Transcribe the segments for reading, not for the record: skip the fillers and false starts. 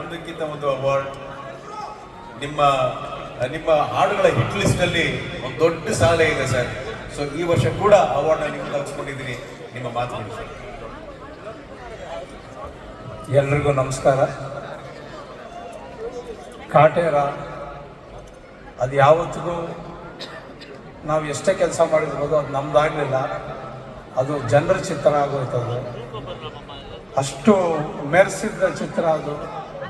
ಒಂದಕ್ಕಿಂತ ಒಂದು ಅವಾರ್ಡ್. ನಿಮ್ಮ ನಿಮ್ಮ ಹಾಡುಗಳ ಹಿಟ್ ಲಿಸ್ಟಲ್ಲಿ ಒಂದು ದೊಡ್ಡ ಸಾಲೆ ಇದೆ ಸರ್. ಸೊ ಈ ವರ್ಷ ಕೂಡ ಅವಾರ್ಡ್ನ ನೀವು ತರಿಸ್ಕೊಂಡಿದ್ದೀನಿ. ನಿಮ್ಮ ಮಾತುಗಳು ಸರ್. ಎಲ್ರಿಗೂ ನಮಸ್ಕಾರ. ಕಾಟೇರ ಅದು ಯಾವತ್ತಿಗೂ ನಾವು ಎಷ್ಟೇ ಕೆಲಸ ಮಾಡಿರ್ಬೋದು, ಅದು ನಮ್ದಾಗಲಿಲ್ಲ. ಅದು ಜನರ ಚಿತ್ರ ಆಗೋಯ್ತದು. ಅಷ್ಟು ಮೆರೆಸಿದ ಚಿತ್ರ ಅದು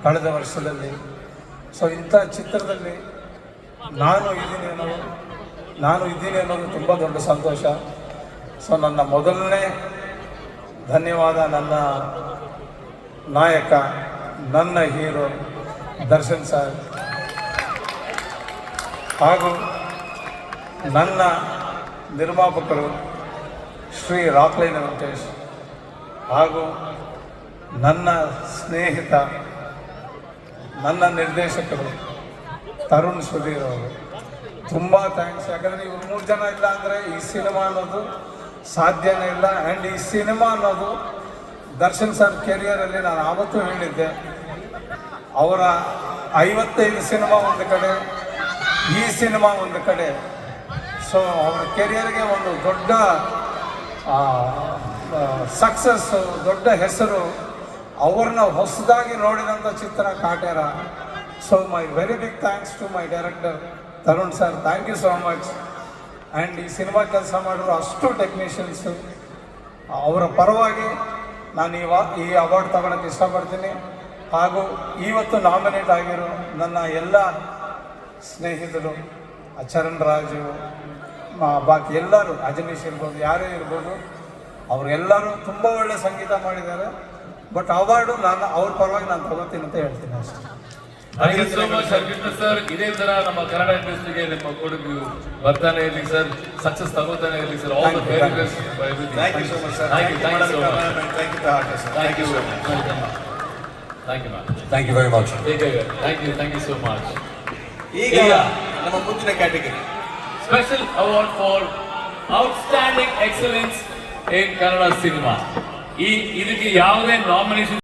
ಕಳೆದ ವರ್ಷದಲ್ಲಿ. ಸೊ ಇಂಥ ಚಿತ್ರದಲ್ಲಿ ನಾನು ಇದ್ದೀನಿ ಅನ್ನೋದು ತುಂಬ ದೊಡ್ಡ ಸಂತೋಷ. ಸೊ ನನ್ನ ಮೊದಲನೇ ಧನ್ಯವಾದ ನನ್ನ ನಾಯಕ, ನನ್ನ ಹೀರೋ ದರ್ಶನ್ ಸರ್, ಹಾಗೂ ನನ್ನ ನಿರ್ಮಾಪಕರು ಶ್ರೀ ರಾಕ್ಲೈನ್ ವೆಂಕಟೇಶ್, ಹಾಗೂ ನನ್ನ ಸ್ನೇಹಿತ, ನನ್ನ ನಿರ್ದೇಶಕರು ತರುಣ್ ಸುಧೀರ್ ಅವರು. ತುಂಬ ಥ್ಯಾಂಕ್ಸ್. ಯಾಕಂದರೆ ಇವ್ರು 3 ಜನ ಇಲ್ಲ ಅಂದರೆ ಈ ಸಿನಿಮಾ ಅನ್ನೋದು ಸಾಧ್ಯನೇ ಇಲ್ಲ. ಆ್ಯಂಡ್ ಈ ಸಿನಿಮಾ ಅನ್ನೋದು ದರ್ಶನ್ ಸರ್ ಕೆರಿಯರಲ್ಲಿ ನಾನು ಆವತ್ತೂ ಹೇಳಿದ್ದೆ, ಅವರ 55 ಸಿನಿಮಾ ಒಂದು ಕಡೆ, ಈ ಸಿನಿಮಾ ಒಂದು ಕಡೆ. ಸೊ ಅವರ ಕೆರಿಯರ್ಗೆ ಒಂದು ದೊಡ್ಡ ಸಕ್ಸಸ್ಸು, ದೊಡ್ಡ ಹೆಸರು. ಅವ್ರನ್ನ ಹೊಸದಾಗಿ ನೋಡಿದಂಥ ಚಿತ್ರ Kaatera. So my very big thanks to my director Tarun sir. Thank you so much. And ಈ ಸಿನಿಮಾ ಕೆಲಸ ಮಾಡಿರೋ ಅಷ್ಟು ಟೆಕ್ನಿಷಿಯನ್ಸು, ಅವರ ಪರವಾಗಿ ನಾನು ಈ ಅವಾರ್ಡ್ ತಗೊಳ್ಳೋಕ್ಕೆ ಇಷ್ಟಪಡ್ತೀನಿ. ಹಾಗೂ ಇವತ್ತು ನಾಮಿನೇಟ್ ಆಗಿರೋ ನನ್ನ ಎಲ್ಲ ಸ್ನೇಹಿತರು, ಚರಣ್ ರಾಜು, ಬಾಕಿ ಎಲ್ಲರೂ, ಅಜನೀಶ್ ಇರ್ಬೋದು, ಯಾರೇ ಇರ್ಬೋದು, ಅವರೆಲ್ಲರೂ ತುಂಬ ಒಳ್ಳೆ ಸಂಗೀತ ಮಾಡಿದ್ದಾರೆ. ಬಟ್ ಅವಾರ್ಡು ನಾನು ಅವ್ರ ಪರವಾಗಿ ನಾನು ತಗೋತೀನಿ ಅಂತ ಹೇಳ್ತೀನಿ ಅಷ್ಟೇ. Thank you so much Arpita sir. ಇದೇ ತರ ನಮ್ಮ ಕನ್ನಡ ಇಂಡಸ್ಟ್ರಿಗೆ ನಿಮ್ಮ ಕೊಡುಗೆ ಬರ್ತಾನೆ ಇರಲಿ ಸರ್, ಸಕ್ಸಸ್ ತಗೋತಾನೆ ಇರಲಿ sir. All the very best for everything. Thank you so much sir. Thank you so much. Thank you sir. Thank you so much. Thank you ma'am. Thank you very much. Thank you so much. ಈಗ ನಮ್ಮ ಮುಂದಿನ category special award for outstanding excellence in Kannada cinema. ಇದಕ್ಕೆ ಯಾವುದೇ nomination